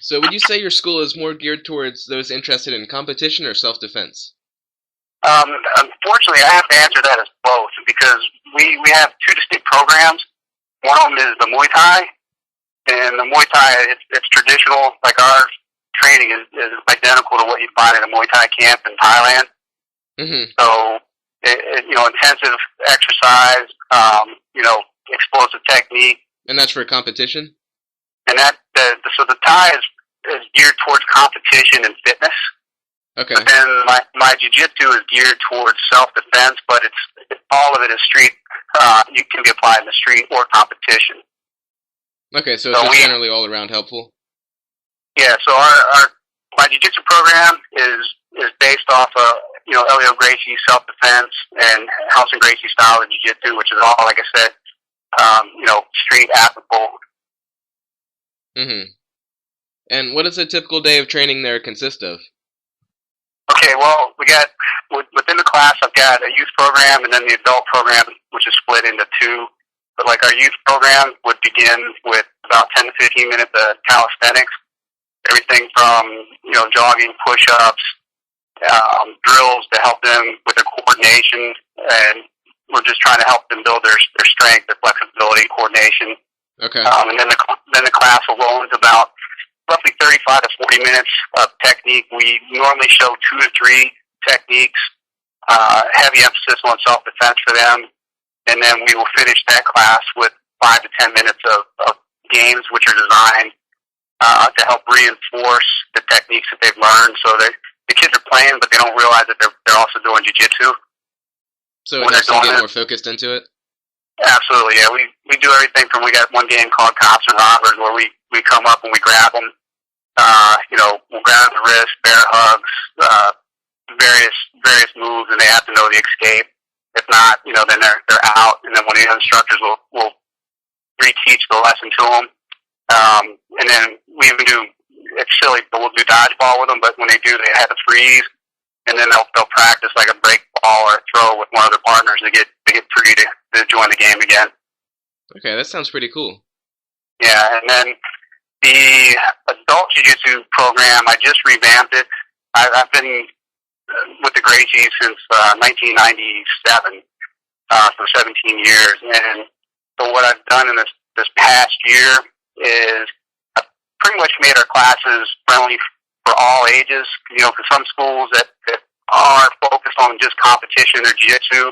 So would you say your school is more geared towards those interested in competition or self-defense? Unfortunately, I have to answer that as both because we have two distinct programs. One of them is the Muay Thai, and the Muay Thai, it's traditional. Like our training is identical to what you find in a Muay Thai camp in Thailand. Mm-hmm. So, intensive exercise, explosive technique. And that's for competition? And so the Thai is geared towards competition and fitness. Okay. But then my jiu-jitsu is geared towards self-defense, but all of it is street. You can be applied in the street or competition. Okay, so it's just generally all around helpful. Yeah. So my jiu-jitsu program is based off of Elio Gracie self-defense and House and Gracie style of jiu-jitsu, which is all, like I said, street applicable. Mm-hmm. And what does a typical day of training there consist of? Okay, well, we got, within the class, I've got a youth program and then the adult program, which is split into two. But like our youth program would begin with about 10 to 15 minutes of calisthenics, everything from, jogging, push-ups, drills to help them with their coordination, and we're just trying to help them build their strength, their flexibility, coordination. Okay. And then the class will roll into about roughly 35 to 40 minutes of technique. We normally show 2 to 3 techniques, heavy emphasis on self-defense for them, and then we will finish that class with 5 to 10 minutes of games which are designed to help reinforce the techniques that they've learned. So the kids are playing, but they don't realize that they're also doing jiu-jitsu. So it helps them get more focused into it? Absolutely, yeah. We do everything from, we got one game called Cops and Robbers where we come up and we grab them. We'll grab the wrist, bear hugs, various moves, and they have to know the escape. If not, then they're out. And then one of the instructors will reteach the lesson to them. And then we even do, it's silly, but we'll do dodgeball with them. But when they do, they have to freeze, and then they'll practice like a break ball or a throw with one of their partners to get free to join the game again. Okay, that sounds pretty cool. Yeah, and then the adult jiu-jitsu program, I just revamped it. I've been with the Gracies since 1997, for 17 years. And so what I've done in this past year is I've pretty much made our classes friendly for all ages. For some schools that are focused on just competition or jiu-jitsu,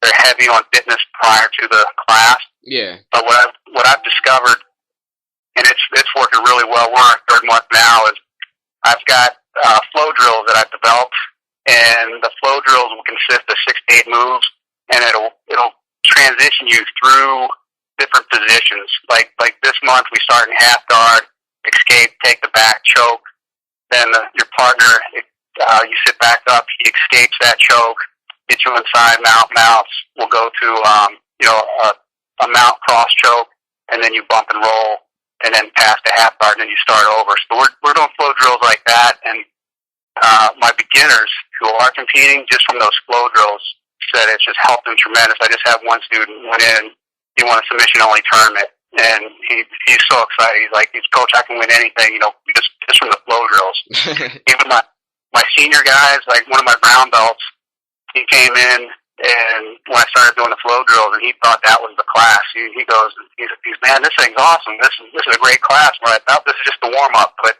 they're heavy on fitness prior to the class. Yeah. But what I've discovered, and it's working really well, we're on our third month now, is I've got flow drills that I've developed, and the flow drills will consist of 6 to 8 moves, and it'll transition you through different positions. Like this month, we start in half guard, escape, take the back, choke. Then your partner, you sit back up, he escapes that choke, gets you inside mounts. We'll go to a mount cross choke, and then you bump and roll, and then pass the half guard, and then you start over. So we're doing flow drills like that, and my beginners who are competing, just from those flow drills, said it's just helped them tremendous. I just had one student went in, he won a submission-only tournament, and he's so excited. He's like, Coach, I can win anything, just from the flow drills. Even my senior guys, like one of my brown belts, he came in, and when I started doing the flow drills, and he thought that was the class. He goes, he's man, this thing's awesome. This is a great class. But I thought this is just a warm-up, but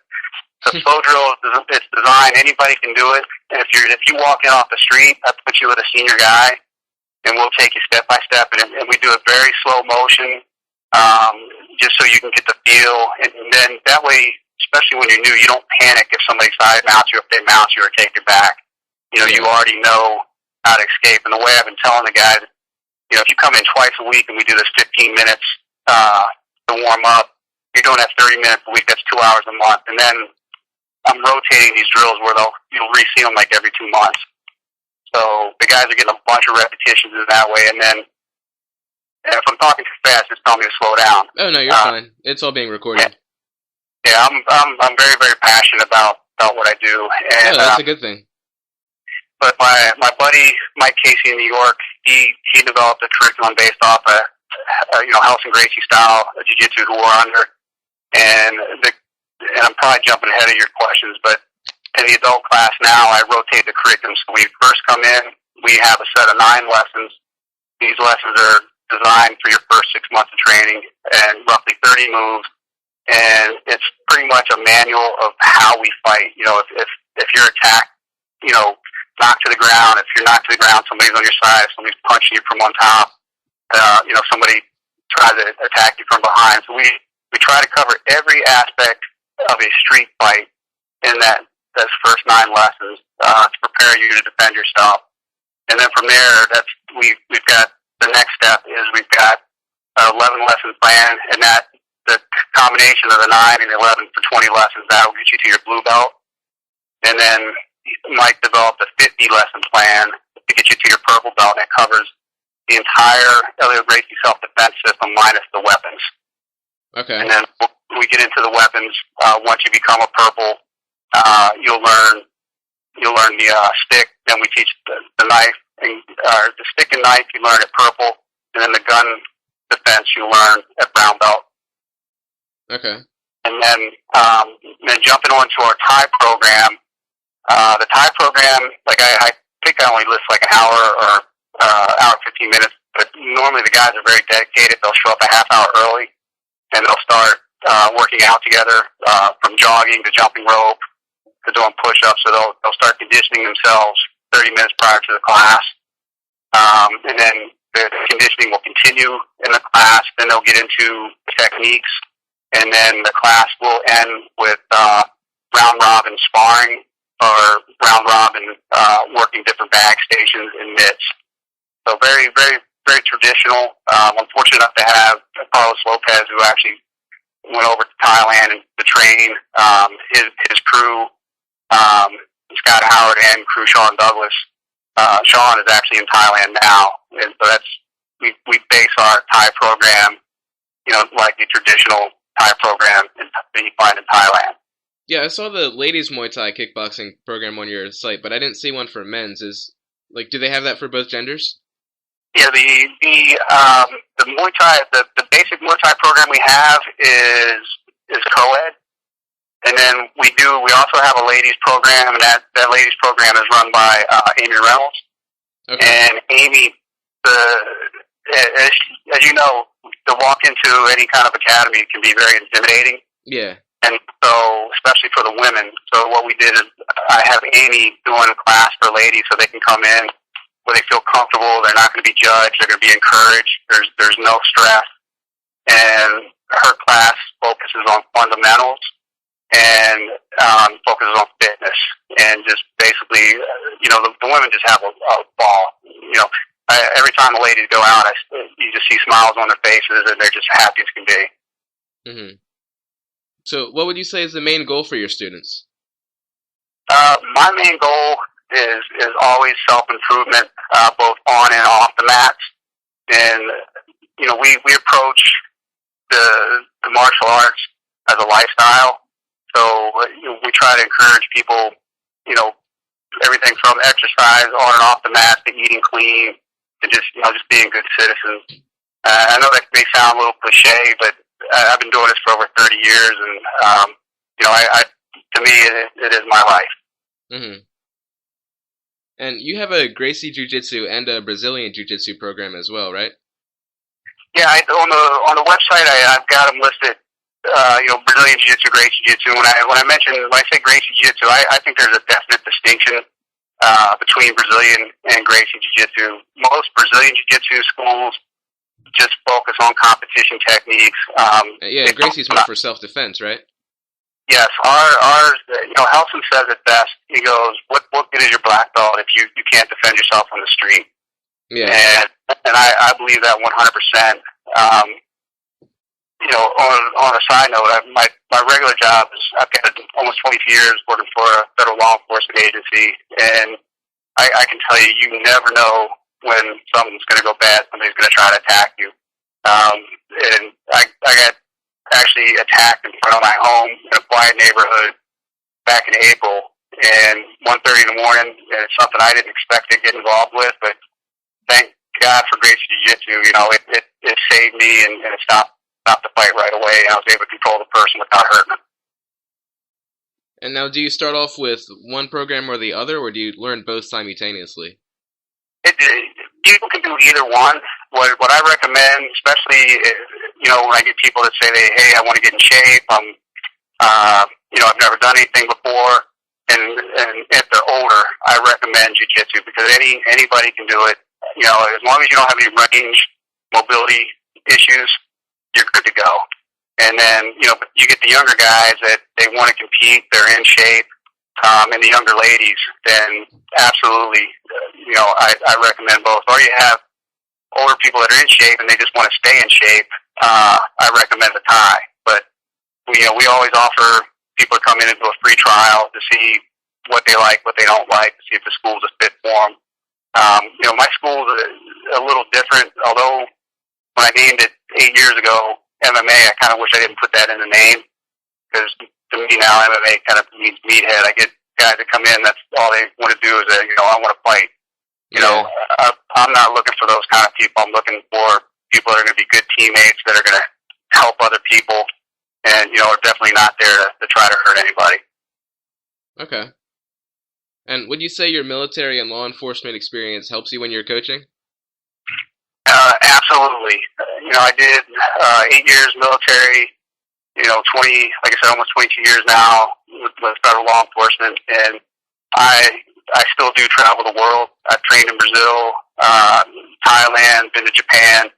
the flow drill, it's designed, anybody can do it. And if you walk in off the street, I put you with a senior guy, and we'll take you step by step, and we do a very slow motion, just so you can get the feel. And then that way, especially when you're new, you don't panic if somebody side mounts you, if they mount you or take your back. You already know how to escape. And the way I've been telling the guys, if you come in twice a week and we do this 15 minutes to warm up, you're doing that 30 minutes a week. That's 2 hours a month. And then I'm rotating these drills where you'll re-see them like every 2 months. So the guys are getting a bunch of repetitions in that way. And then if I'm talking too fast, just tell me to slow down. Oh no, you're fine. It's all being recorded. Yeah, I'm very, very passionate about what I do. And that's a good thing. But my buddy Mike Casey in New York, he developed a curriculum based off House and Gracie style jiu-jitsu who we're under, and the and I'm probably jumping ahead of your questions, but in the adult class now, I rotate the curriculum. So we first come in, we have a set of 9 lessons. These lessons are designed for your first 6 months of training and roughly 30 moves. And it's pretty much a manual of how we fight. You know, if you're attacked, you know, knocked to the ground. If you're knocked to the ground, somebody's on your side. Somebody's punching you from on top. You know, somebody tries to attack you from behind. So we try to cover every aspect of a street fight in those first 9 lessons to prepare you to defend yourself. And then from there, we've got the next step is we've got 11 lesson plan, and that the combination of the 9 and 11 for 20 lessons that will get you to your blue belt. And then Mike developed a 50 lesson plan to get you to your purple belt, and it covers the entire Elliot Gracie self-defense system minus the weapons. Okay. And then we get into the weapons. Once you become a purple, you'll learn the stick. Then we teach the knife and the stick and knife. You learn at purple, and then the gun defense you learn at brown belt. Okay. And then jumping on to our Thai program. The Thai program, like I think I only list like an hour or hour 15 minutes, but normally the guys are very dedicated. They'll show up a half hour early, and they'll start working out together from jogging to jumping rope to doing push-ups. So they'll start conditioning themselves 30 minutes prior to the class, and then the conditioning will continue in the class. Then they'll get into techniques, and then the class will end with round robin sparring or round robin working different bag stations and mitts. So very, very, very traditional. I'm fortunate enough to have Carlos Lopez, who actually went over to Thailand to train his crew, Scott Howard and crew Sean Douglas. Sean is actually in Thailand now, and so we base our Thai program, you know, like the traditional Thai program that you find in Thailand. Yeah, I saw the ladies Muay Thai kickboxing program on your site, but I didn't see one for men's. Do they have that for both genders? Yeah, the Muay Thai, the basic Muay Thai program we have is co-ed. And then we also have a ladies program, and that ladies program is run by Amy Reynolds. Okay. And Amy, as you know, to walk into any kind of academy can be very intimidating. Yeah. And so, especially for the women. So what we did is I have Amy doing a class for ladies so they can come in where they feel comfortable. They're not going to be judged. They're going to be encouraged. There's no stress. And her class focuses on fundamentals and focuses on fitness, and just basically, you know, the women just have a ball. You know, every time the ladies go out, you just see smiles on their faces, and they're just happy as can be. Mm-hmm. So, what would you say is the main goal for your students? My main goal is always self-improvement, both on and off the mats. And you know, we approach the martial arts as a lifestyle. So we try to encourage people, you know, everything from exercise on and off the mat to eating clean to just being good citizens. I know that may sound a little cliche, but I've been doing this for over 30 years, and you know, to me, it is my life. Mm-hmm. And you have a Gracie Jiu-Jitsu and a Brazilian Jiu-Jitsu program as well, right? Yeah, on the website, I've got them listed. You know, Brazilian Jiu-Jitsu, Gracie Jiu-Jitsu. When I say Gracie Jiu-Jitsu, I think there's a definite distinction between Brazilian and Gracie Jiu-Jitsu. Most Brazilian Jiu-Jitsu schools just focus on competition techniques. Yeah, Gracie's more for self-defense, right? Yes, ours. You know, Helson says it best. He goes, "What good is your black belt if you can't defend yourself on the street?" Yeah, and I believe that 100%. You know, on a side note, my regular job is I've got almost 22 years working for a federal law enforcement agency, and I can tell you, you never know when something's going to go bad. Somebody's going to try to attack you. And I got actually attacked in front of my home in a quiet neighborhood back in April, and 1:30 in the morning. And it's something I didn't expect to get involved with, but thank God for Gracie Jiu-Jitsu. You know, it saved me and it stopped the fight right away, and I was able to control the person without hurting them. And now, do you start off with one program or the other, or do you learn both simultaneously? People can do either one. What I recommend, especially when I get people that say hey, I want to get in shape. I've never done anything before, and if they're older, I recommend jiu-jitsu because anybody can do it. As long as you don't have any range mobility issues, you're good to go. And then but you get the younger guys that they want to compete, they're in shape, and the younger ladies, then absolutely, I recommend both. Or you have older people that are in shape and they just want to stay in shape. I recommend the Thai. But we always offer people to come in and do a free trial to see what they like, what they don't like, to see if the school's a fit for them. My school's a little different, although when I named it 8 years ago, MMA, I kind of wish I didn't put that in the name, because to me now MMA kind of means meathead. I get guys that come in, that's all they want to do is, I want to fight. I'm not looking for those kind of people. I'm looking for people that are going to be good teammates, that are going to help other people, and, are definitely not there to try to hurt anybody. Okay. And would you say your military and law enforcement experience helps you when you're coaching? Absolutely. I did 8 years military, 20, like I said, almost 22 years now with federal law enforcement, and I still do travel the world. I've trained in Brazil, Thailand, been to Japan.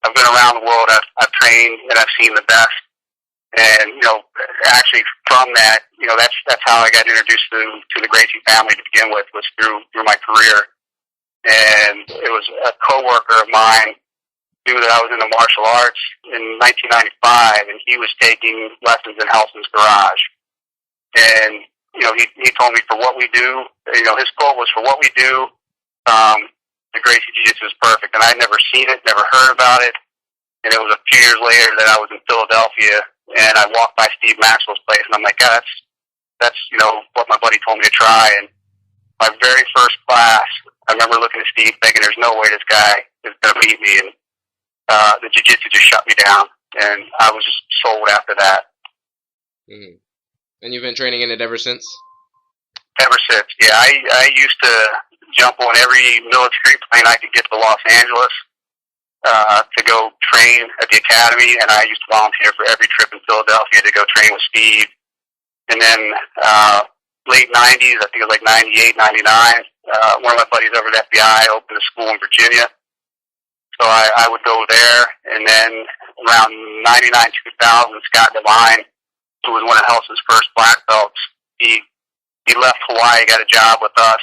I've been around the world. I've trained and I've seen the best. And actually from that, that's how I got introduced to the Gracie family to begin with, was through my career. And it was a coworker of mine knew that I was into martial arts in 1995, and he was taking lessons in Helson's garage. And he told me, for what we do, his quote was, for what we do, the Gracie Jiu-Jitsu is perfect. And I'd never seen it, never heard about it. And it was a few years later that I was in Philadelphia, and I walked by Steve Maxwell's place, and I'm like, God, that's what my buddy told me to try. And my very first class, I remember looking at Steve thinking, there's no way this guy is going to beat me. And the jiu-jitsu just shut me down, and I was just sold after that. Mm-hmm. And you've been training in it ever since? Ever since, yeah. I used to jump on every military plane I could get to Los Angeles to go train at the academy, and I used to volunteer for every trip in Philadelphia to go train with Steve. And then late 90s, I think it was like 98, 99, one of my buddies over at FBI opened a school in Virginia. So I would go there, and then around 99, 2000, Scott Devine, who was one of Helson's first black belts, he left Hawaii, got a job with us.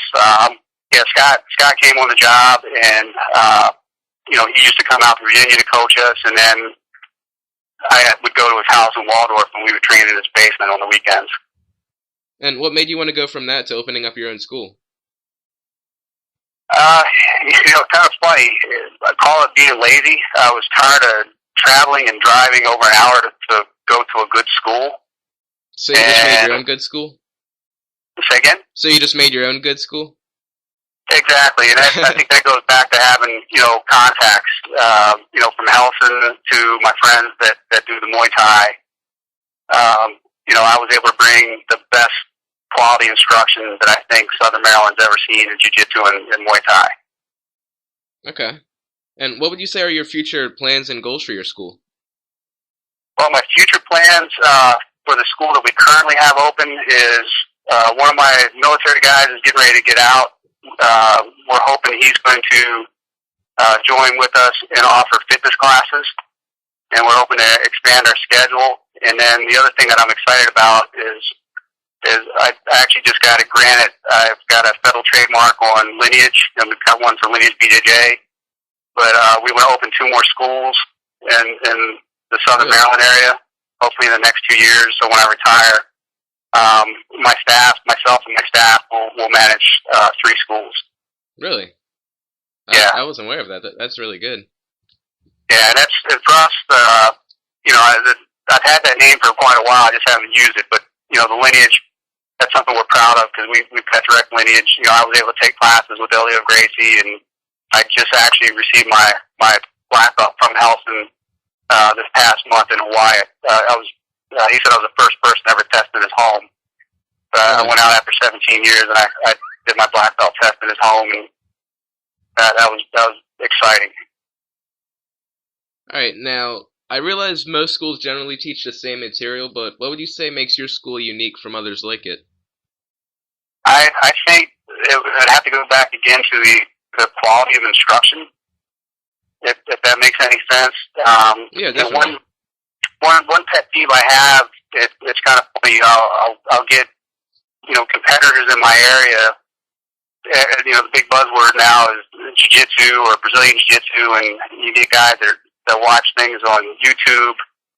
Scott came on the job, and he used to come out to Virginia to coach us, and then I would go to his house in Waldorf, and we would train in his basement on the weekends. And what made you want to go from that to opening up your own school? Kind of funny. I call it being lazy. I was tired of traveling and driving over an hour to go to a good school. So you just made your own good school? Say again? So you just made your own good school? Exactly, and I think that goes back to having, contacts, from Helson to my friends that do the Muay Thai. I was able to bring the best quality instruction that I think Southern Maryland's ever seen in Jiu-Jitsu and Muay Thai. Okay. And what would you say are your future plans and goals for your school? Well, my future plans for the school that we currently have open is one of my military guys is getting ready to get out. We're hoping he's going to join with us and offer fitness classes, and we're hoping to expand our schedule. And then the other thing that I'm excited about is I actually just got it granted. I've got a federal trademark on Lineage, and we've got one for Lineage BJJ. But we want to open 2 more schools in the Southern Maryland area, hopefully in the next 2 years. So when I retire, myself and my staff will manage 3 schools. Really? Yeah. I wasn't aware of that. That's really good. Yeah, and for us, I've had that name for quite a while. I just haven't used it. But, the Lineage, that's something we're proud of because we've got direct lineage. I was able to take classes with Elio Gracie, and I just actually received my black belt from Helson this past month in Hawaii. He said I was the first person ever tested his home. So I went out after 17 years, and I did my black belt test at his home, and that was exciting. All right, now I realize most schools generally teach the same material, but what would you say makes your school unique from others like it? I think I'd have to go back again to the quality of instruction, if that makes any sense. Yeah, definitely. One pet peeve I have, it's kind of funny. I'll get competitors in my area. The big buzzword now is jiu-jitsu or Brazilian jiu-jitsu, and you get guys that watch things on YouTube.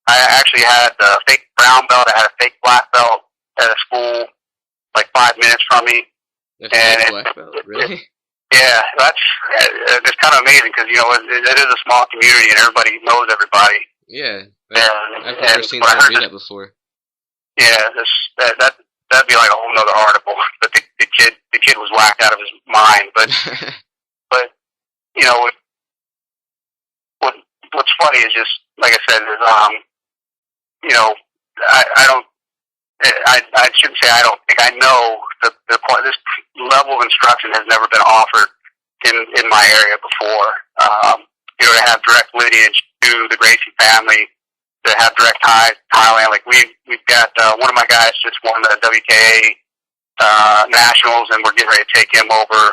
I actually had a fake brown belt. I had a fake black belt at a school like 5 minutes from me. A fake black belt, really? Yeah, it's kind of amazing because it is a small community and everybody knows everybody. Yeah, I've never seen someone do that before. Yeah, that'd be like a whole nother article. But the kid was whacked out of his mind. But what's funny is just like I said is I shouldn't say I don't think I know this level of instruction has never been offered in my area before. To have direct lineage to the Gracie family, to have direct ties to Thailand. Like we've got one of my guys just won the WKA nationals, and we're getting ready to take him over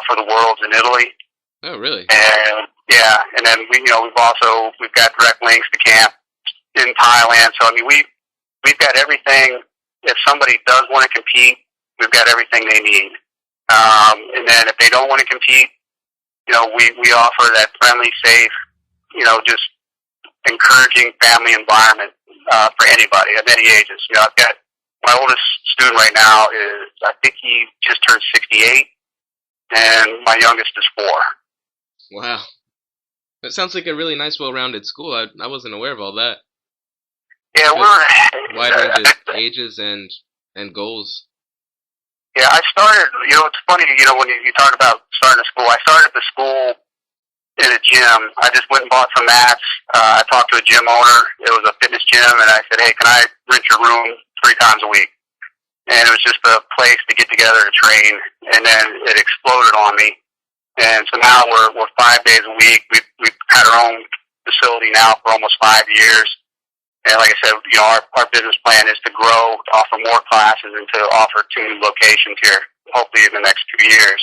for the Worlds in Italy. Oh, really? And yeah, and then we've got direct links to camp in Thailand. So I mean we've got everything. If somebody does want to compete, we've got everything they need. And then if they don't want to compete, we offer that friendly, safe, just encouraging family environment for anybody of any ages. I've got my oldest student right now I think he just turned 68, and my youngest is 4. Wow. That sounds like a really nice, well-rounded school. I wasn't aware of all that. Yeah, we're wide range of ages and goals. Yeah, I started. It's funny. When you talk about starting a school, I started the school in a gym. I just went and bought some mats. I talked to a gym owner. It was a fitness gym, and I said, "Hey, can I rent your room 3 times a week?" And it was just a place to get together to train. And then it exploded on me. And so now we're 5 days a week. We've had our own facility now for almost 5 years. And like I said, our business plan is to grow, to offer more classes, and to offer 2 new locations here, hopefully in the next 2 years.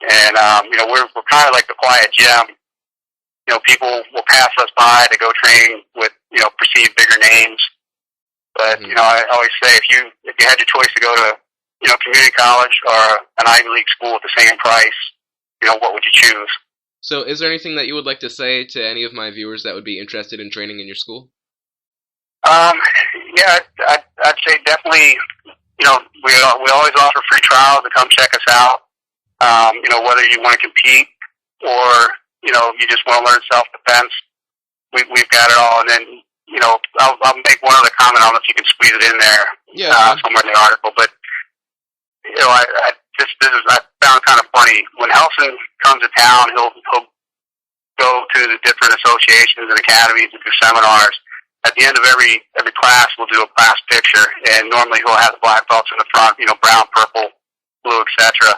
And we're kind of like the quiet gym. People will pass us by to go train with perceived bigger names. But I always say if you had your choice to go to community college or an Ivy League school at the same price, what would you choose? So, is there anything that you would like to say to any of my viewers that would be interested in training in your school? Yeah, I'd say definitely, we always offer free trials to come check us out. Whether you want to compete or, you just want to learn self-defense, we've got it all. And then, I'll make one other comment. I don't know if you can squeeze it in there, somewhere in the article, but, I found kind of funny. When Helson comes to town, he'll go to the different associations and academies and do seminars. At the end of every class, we'll do a class picture, and normally he'll have the black belts in the front, brown, purple, blue, etc.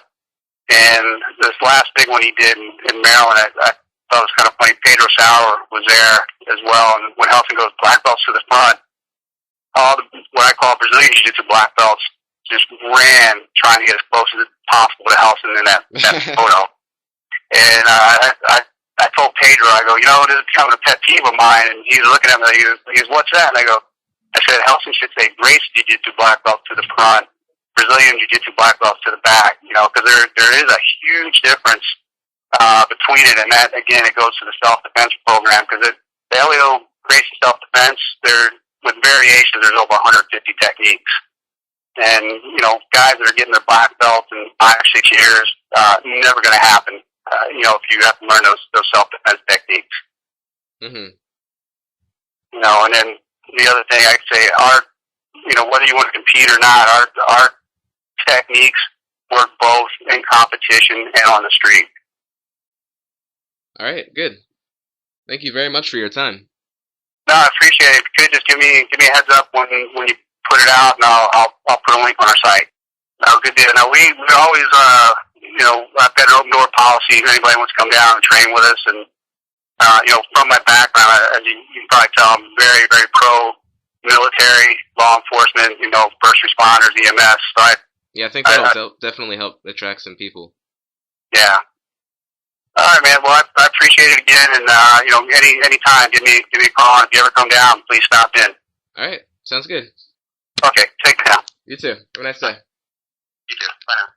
And this last big one he did in Maryland, I thought it was kind of funny. Pedro Sauer was there as well, and when Helson goes black belts to the front, all what I call Brazilian Jiu-Jitsu black belts just ran trying to get as close as possible to Helson in that photo. And I told Pedro, I go, this is becoming a pet peeve of mine. And he's looking at me, he goes, what's that? And I said, Helson should say Gracie Jiu-Jitsu black belt to the front, Brazilian Jiu-Jitsu black belts to the back, because there is a huge difference between it. And that, again, it goes to the self-defense program, because the LEO Gracie self-defense, with variations, there's over 150 techniques. And, guys that are getting their black belts in 5 or 6 years, never going to happen. If you have to learn those self-defense techniques. Mm-hmm. And then the other thing I'd say, whether you want to compete or not, our techniques work both in competition and on the street. All right, good. Thank you very much for your time. No, I appreciate it. If you could just give me a heads up when you put it out, and I'll put a link on our site. No, good deal. Now we always, I've got an open door policy. If anybody wants to come down and train with us, and from my background, as you can probably tell, I'm very, very pro military, law enforcement, first responders, EMS. So I think that'll definitely help attract some people. Yeah. All right, man. Well, I appreciate it again, and any time, give me a call. And if you ever come down, please stop in. All right, sounds good. Okay, take care. You too. Have a nice day. You too. Bye now.